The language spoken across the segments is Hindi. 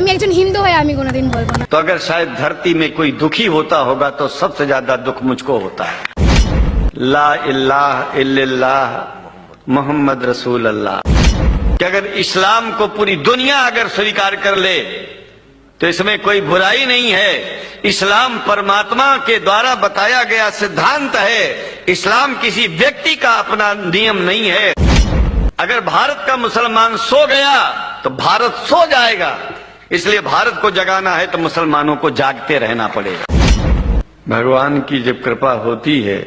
আমি একজন হিন্দু হয়ে আমি কোনোদিন বলবো না। तो अगर शायद धरती में कोई दुखी होता होगा तो सबसे ज्यादा दुख मुझको होता है। ला इलाहा इल्लल्लाह मोहम्मद रसूल अल्लाह। कि अगर इस्लाम को पूरी दुनिया अगर स्वीकार कर ले तो इसमें कोई बुराई नहीं है। इस्लाम परमात्मा के द्वारा बताया गया सिद्धांत है। इस्लाम किसी व्यक्ति का अपना नियम नहीं है। अगर भारत का मुसलमान सो गया तो भारत सो जाएगा। इसलिए भारत को जगाना है तो मुसलमानों को जागते रहना पड़ेगा। भगवान की जब कृपा होती है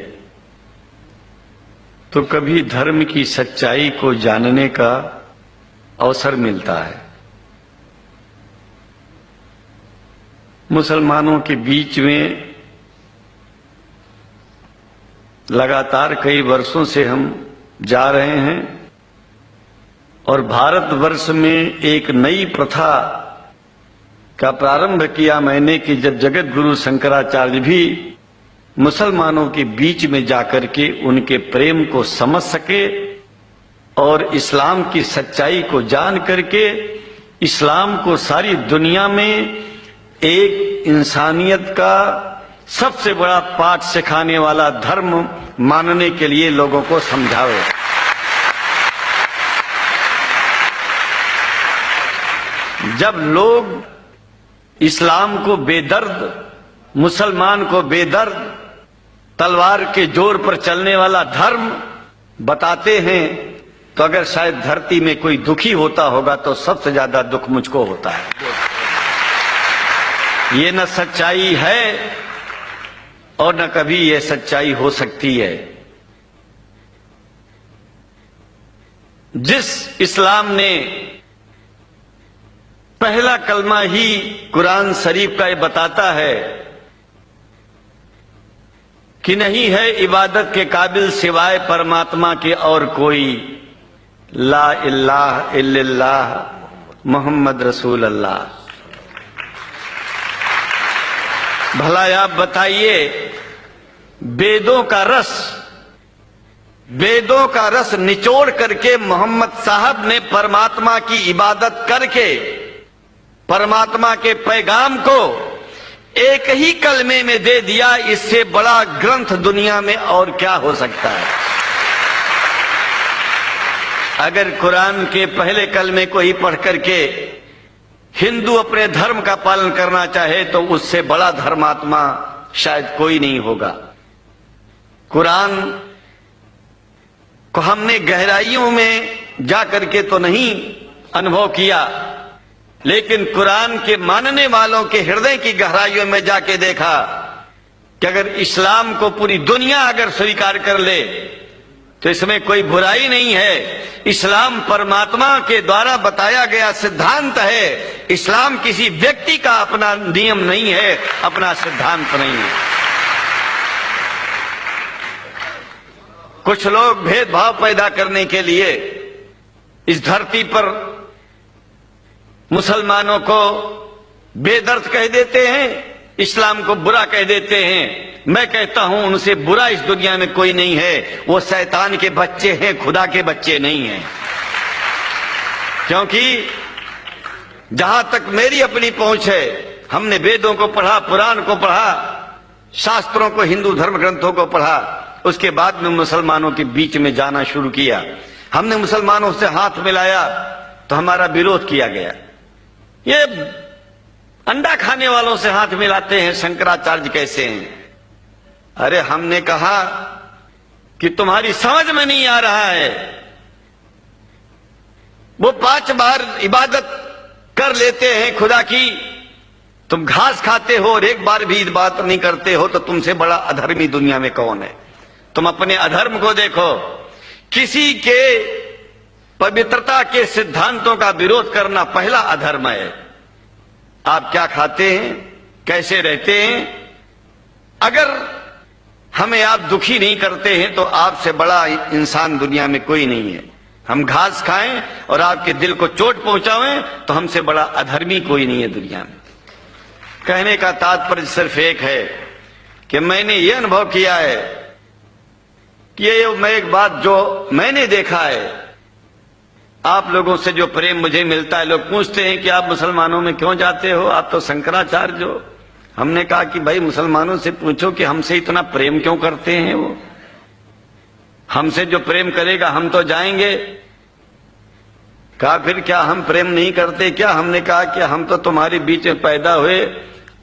तो कभी धर्म की सच्चाई को जानने का अवसर मिलता है। मुसलमानों के बीच में लगातार कई वर्षों से हम जा रहे हैं और भारतवर्ष में एक नई प्रथा का प्रारंभ किया मैंने कि जब जगत गुरु शंकराचार्य भी मुसलमानों के बीच में जाकर के उनके प्रेम को समझ सके और इस्लाम की सच्चाई को जान करके इस्लाम को सारी दुनिया में एक इंसानियत का सबसे बड़ा पाठ सिखाने वाला धर्म मानने के लिए लोगों को समझाओ। जब लोग इस्लाम को बेदर्द, मुसलमान को बेदर्द, तलवार के जोर पर चलने वाला धर्म बताते हैं तो अगर शायद धरती में कोई दुखी होता होगा तो सबसे ज्यादा दुख मुझको होता है। ये न सच्चाई है और न कभी ये सच्चाई हो सकती है। जिस इस्लाम ने पहला कलमा ही कुरान शरीफ का ये बताता है कि नहीं है इबादत के काबिल सिवाय परमात्मा के और कोई, ला इलाहा इल्लल्लाह मोहम्मद रसूल अल्लाह। भला आप बताइए, वेदों का रस निचोड़ करके मोहम्मद साहब ने परमात्मा की इबादत करके परमात्मा के पैगाम को एक ही कलमे में दे दिया। इससे बड़ा ग्रंथ दुनिया में और क्या हो सकता है। अगर कुरान के पहले कलमे को ही पढ़ करके हिंदू अपने धर्म का पालन करना चाहे तो उससे बड़ा धर्मात्मा शायद कोई नहीं होगा। कुरान को हमने गहराइयों में जाकर के तो नहीं अनुभव किया, लेकिन कुरान के मानने वालों के हृदय की गहराइयों में जाके देखा कि अगर इस्लाम को पूरी दुनिया अगर स्वीकार कर ले तो इसमें कोई बुराई नहीं है। इस्लाम परमात्मा के द्वारा बताया गया सिद्धांत है। इस्लाम किसी व्यक्ति का अपना नियम नहीं है, अपना सिद्धांत नहीं है। कुछ लोग भेदभाव पैदा करने के लिए इस धरती पर मुसलमानों को बेदर्द कह देते हैं, इस्लाम को बुरा कह देते हैं। मैं कहता हूं उनसे बुरा इस दुनिया में कोई नहीं है। वो शैतान के बच्चे हैं, खुदा के बच्चे नहीं हैं। क्योंकि जहां तक मेरी अपनी पहुंच है, हमने वेदों को पढ़ा, पुराण को पढ़ा, शास्त्रों को, हिंदू धर्म ग्रंथों को पढ़ा। उसके बाद में मुसलमानों के बीच में जाना शुरू किया। हमने मुसलमानों से हाथ मिलाया तो हमारा विरोध किया गया। ये अंडा खाने वालों से हाथ मिलाते हैं, शंकराचार्य कैसे हैं। अरे हमने कहा कि तुम्हारी समझ में नहीं आ रहा है। वो 5 बार इबादत कर लेते हैं खुदा की, तुम घास खाते हो और एक बार भी इबादत नहीं करते हो, तो तुमसे बड़ा अधर्मी दुनिया में कौन है। तुम अपने अधर्म को देखो। किसी के पवित्रता के सिद्धांतों का विरोध करना पहला अधर्म है। आप क्या खाते हैं, कैसे रहते हैं, अगर हमें आप दुखी नहीं करते हैं तो आपसे बड़ा इंसान दुनिया में कोई नहीं है। हम घास खाएं और आपके दिल को चोट पहुंचाएं तो हमसे बड़ा अधर्मी कोई नहीं है दुनिया में। कहने का तात्पर्य सिर्फ एक है कि मैंने ये अनुभव किया है कि ये मैं एक बात जो मैंने देखा है आप लोगों से जो प्रेम मुझे मिलता है, लोग पूछते हैं कि आप मुसलमानों में क्यों जाते हो, आप तो शंकराचार्य हो। हमने कहा कि भाई मुसलमानों से पूछो कि हमसे इतना प्रेम क्यों करते हैं, वो हमसे जो प्रेम करेगा हम तो जाएंगे। कहा फिर क्या हम प्रेम नहीं करते क्या? हमने कहा कि हम तो तुम्हारे बीच में पैदा हुए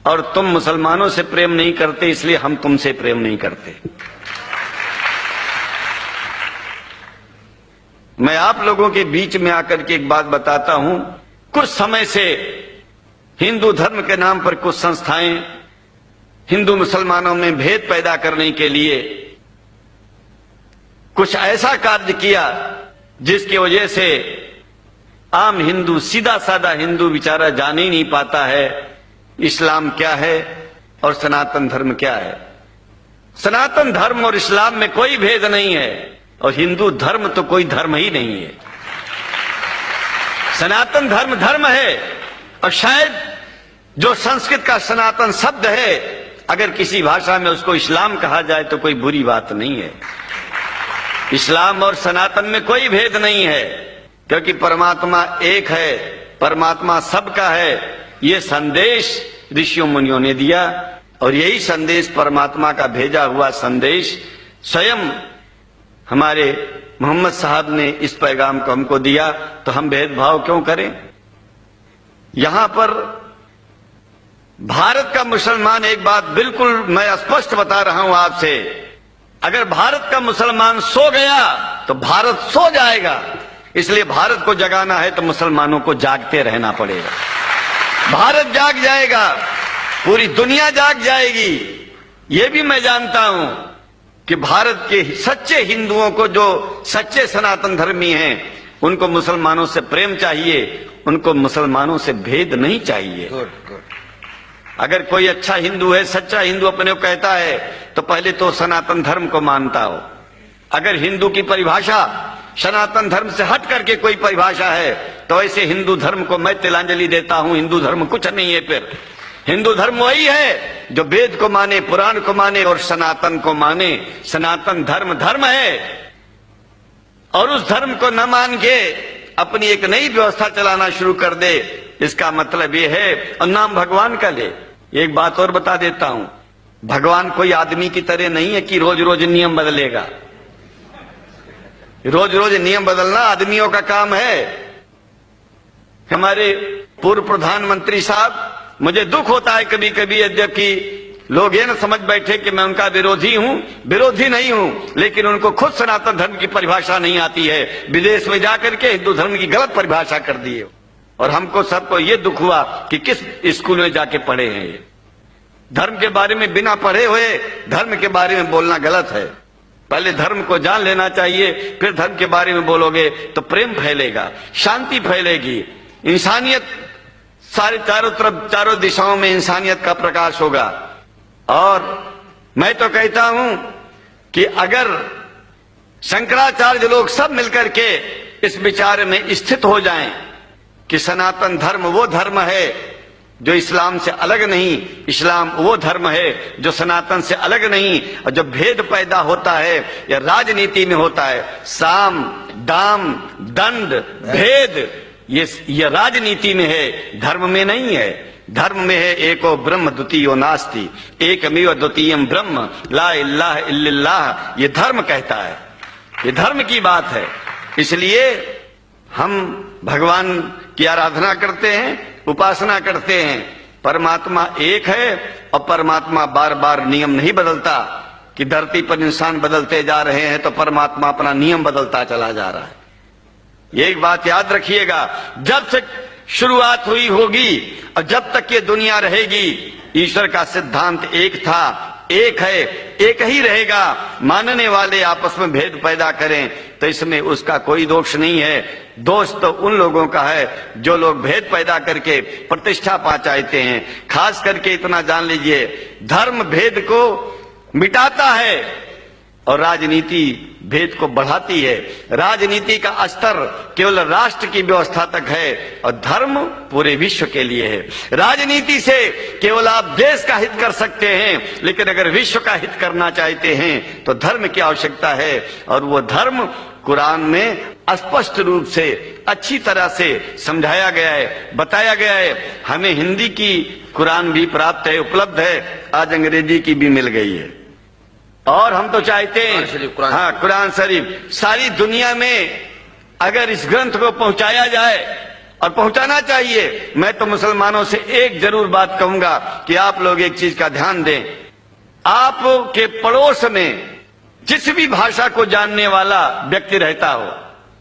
और तुम मुसलमानों से प्रेम नहीं करते, इसलिए हम तुमसे प्रेम नहीं करते। मैं आप लोगों के बीच में आकर के एक बात बताता हूं। कुछ समय से हिंदू धर्म के नाम पर कुछ संस्थाएं हिंदू मुसलमानों में भेद पैदा करने के लिए कुछ ऐसा कार्य किया जिसकी वजह से आम हिंदू, सीधा साधा हिंदू बेचारा जान ही नहीं पाता है इस्लाम क्या है और सनातन धर्म क्या है। सनातन धर्म और इस्लाम में कोई भेद नहीं है और हिंदू धर्म तो कोई धर्म ही नहीं है। सनातन धर्म धर्म है और शायद जो संस्कृत का सनातन शब्द है, अगर किसी भाषा में उसको इस्लाम कहा जाए तो कोई बुरी बात नहीं है। इस्लाम और सनातन में कोई भेद नहीं है, क्योंकि परमात्मा एक है, परमात्मा सबका है। ये संदेश ऋषियों मुनियों ने दिया और यही संदेश परमात्मा का भेजा हुआ संदेश स्वयं हमारे मोहम्मद साहब ने इस पैगाम को हमको दिया। तो हम भेदभाव क्यों करें? यहां पर भारत का मुसलमान, एक बात बिल्कुल मैं स्पष्ट बता रहा हूं आपसे, अगर भारत का मुसलमान सो गया तो भारत सो जाएगा। इसलिए भारत को जगाना है तो मुसलमानों को जागते रहना पड़ेगा। भारत जाग जाएगा, पूरी दुनिया जाग जाएगी। यह भी मैं जानता हूं कि भारत के सच्चे हिंदुओं को, जो सच्चे सनातन धर्मी हैं, उनको मुसलमानों से प्रेम चाहिए, उनको मुसलमानों से भेद नहीं चाहिए। अगर कोई अच्छा हिंदू है, सच्चा हिंदू अपने को कहता है, तो पहले तो सनातन धर्म को मानता हो। अगर हिंदू की परिभाषा सनातन धर्म से हट करके कोई परिभाषा है तो ऐसे हिंदू धर्म को मैं तिलांजलि देता हूं। हिंदू धर्म कुछ नहीं है। फिर हिंदू धर्म वही है जो वेद को माने, पुराण को माने और सनातन को माने। सनातन धर्म धर्म है और उस धर्म को न मान के अपनी एक नई व्यवस्था चलाना शुरू कर दे, इसका मतलब यह है, और नाम भगवान का ले। एक बात और बता देता हूं, भगवान कोई आदमी की तरह नहीं है कि रोज रोज नियम बदलेगा। रोज रोज नियम बदलना आदमियों का काम है। हमारे पूर्व प्रधानमंत्री साहब, मुझे दुख होता है कभी कभी, जबकि लोग ये न समझ बैठे कि मैं उनका विरोधी हूं। विरोधी नहीं हूं, लेकिन उनको खुद सनातन धर्म की परिभाषा नहीं आती है। विदेश में जाकर के हिंदू धर्म की गलत परिभाषा कर दी है और हमको सबको ये दुख हुआ कि किस स्कूल में जाके पढ़े हैं। ये धर्म के बारे में बिना पढ़े हुए धर्म के बारे में बोलना गलत है। पहले धर्म को जान लेना चाहिए, फिर धर्म के बारे में बोलोगे तो प्रेम फैलेगा, शांति फैलेगी, इंसानियत सारे चारों तरफ, चारों दिशाओं में इंसानियत का प्रकाश होगा। और मैं तो कहता हूं कि अगर शंकराचार्य लोग सब मिलकर के इस विचार में स्थित हो जाएं कि सनातन धर्म वो धर्म है जो इस्लाम से अलग नहीं, इस्लाम वो धर्म है जो सनातन से अलग नहीं, और जो भेद पैदा होता है या राजनीति में होता है, साम दाम दंड भेद, ये राजनीति में है, धर्म में नहीं है। धर्म में है एको ब्रह्म द्वितीयो नास्ति, एकमेव द्वितीयम ब्रह्म ला इलाहा इल्लल्लाह। ये धर्म कहता है, ये धर्म की बात है। इसलिए हम भगवान की आराधना करते हैं, उपासना करते हैं। परमात्मा एक है और परमात्मा बार बार नियम नहीं बदलता कि धरती पर इंसान बदलते जा रहे हैं तो परमात्मा अपना नियम बदलता चला जा रहा है। ये एक बात याद रखिएगा, जब से शुरुआत हुई होगी और जब तक ये दुनिया रहेगी, ईश्वर का सिद्धांत एक था, एक है, एक ही रहेगा। मानने वाले आपस में भेद पैदा करें तो इसमें उसका कोई दोष नहीं है। दोष तो उन लोगों का है जो लोग भेद पैदा करके प्रतिष्ठा पा चाहते हैं। खास करके इतना जान लीजिए, धर्म भेद को मिटाता है और राजनीति भेद को बढ़ाती है। राजनीति का स्तर केवल राष्ट्र की व्यवस्था तक है और धर्म पूरे विश्व के लिए है। राजनीति से केवल आप देश का हित कर सकते हैं, लेकिन अगर विश्व का हित करना चाहते हैं तो धर्म की आवश्यकता है, और वो धर्म कुरान में स्पष्ट रूप से अच्छी तरह से समझाया गया है, बताया गया है। हमें हिंदी की कुरान भी प्राप्त है, उपलब्ध है, आज अंग्रेजी की भी मिल गई है। और हम तो चाहते हैं हाँ, कुरान शरीफ सारी दुनिया में अगर इस ग्रंथ को पहुंचाया जाए, और पहुंचाना चाहिए। मैं तो मुसलमानों से एक जरूर बात कहूंगा कि आप लोग एक चीज का ध्यान दें, आपके पड़ोस में जिस भी भाषा को जानने वाला व्यक्ति रहता हो,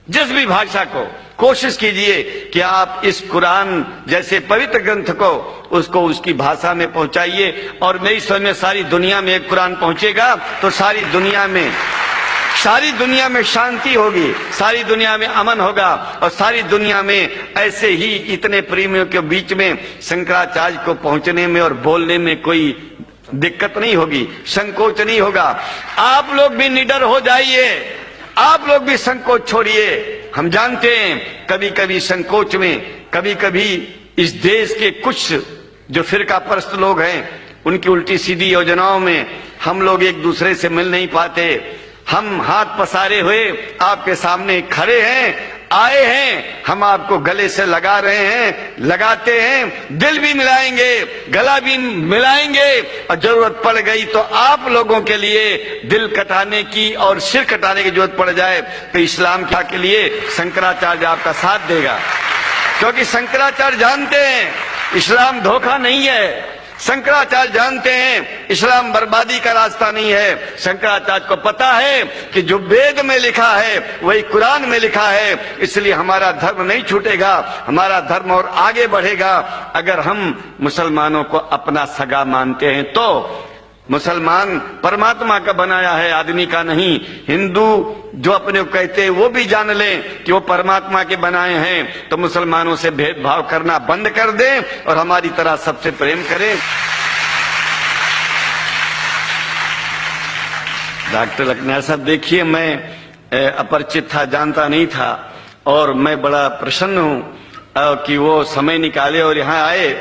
जिस भी भाषा को, कोशिश कीजिए कि आप इस कुरान जैसे पवित्र ग्रंथ को उसको उसकी भाषा में पहुंचाइए। और मेरी समझ में सारी दुनिया में एक कुरान पहुंचेगा तो सारी दुनिया में शांति होगी, सारी दुनिया में अमन होगा, और सारी दुनिया में ऐसे ही इतने प्रेमियों के बीच में शंकराचार्य को पहुंचने में और बोलने में कोई दिक्कत नहीं होगी, संकोच नहीं होगा। आप लोग भी निडर हो जाइए, आप लोग भी संकोच छोड़िए। हम जानते हैं कभी कभी संकोच में, कभी कभी इस देश के कुछ जो फिरका परस्त लोग हैं उनकी उल्टी सीधी योजनाओं में हम लोग एक दूसरे से मिल नहीं पाते। हम हाथ पसारे हुए आपके सामने खड़े हैं, आए हैं, हम आपको गले से लगा रहे हैं, लगाते हैं, दिल भी मिलाएंगे, गला भी मिलाएंगे, और जरूरत पड़ गई तो आप लोगों के लिए दिल कटाने की और सिर कटाने की जरूरत पड़ जाए तो इस्लाम के लिए शंकराचार्य आपका साथ देगा। क्योंकि शंकराचार्य जानते हैं इस्लाम धोखा नहीं है, शंकराचार्य जानते हैं इस्लाम बर्बादी का रास्ता नहीं है। शंकराचार्य को पता है कि जो वेद में लिखा है वही कुरान में लिखा है, इसलिए हमारा धर्म नहीं छूटेगा, हमारा धर्म और आगे बढ़ेगा। अगर हम मुसलमानों को अपना सगा मानते हैं तो मुसलमान परमात्मा का बनाया है, आदमी का नहीं। हिंदू जो अपने को कहते हैं वो भी जान लें कि वो परमात्मा के बनाए हैं, तो मुसलमानों से भेदभाव करना बंद कर दें और हमारी तरह सबसे प्रेम करें। डॉक्टर लखनऊ साहब, देखिए मैं अपरिचित था, जानता नहीं था, और मैं बड़ा प्रसन्न हूं कि वो समय निकाले और यहाँ आए।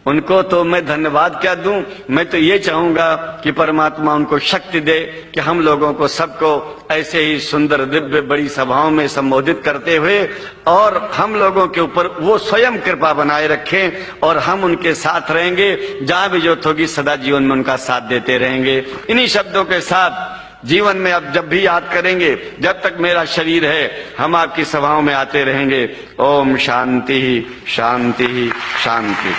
उनको तो मैं धन्यवाद क्या दूं, मैं तो ये चाहूंगा कि परमात्मा उनको शक्ति दे कि हम लोगों को सबको ऐसे ही सुंदर दिव्य बड़ी सभाओं में संबोधित करते हुए और हम लोगों के ऊपर वो स्वयं कृपा बनाए रखें और हम उनके साथ रहेंगे, जहां भी जरूरत होगी सदा जीवन में उनका साथ देते रहेंगे। इन्हीं शब्दों के साथ जीवन में अब जब भी याद करेंगे, जब तक मेरा शरीर है, हम आपकी सभाओं में आते रहेंगे। ओम शांति शांति शांति।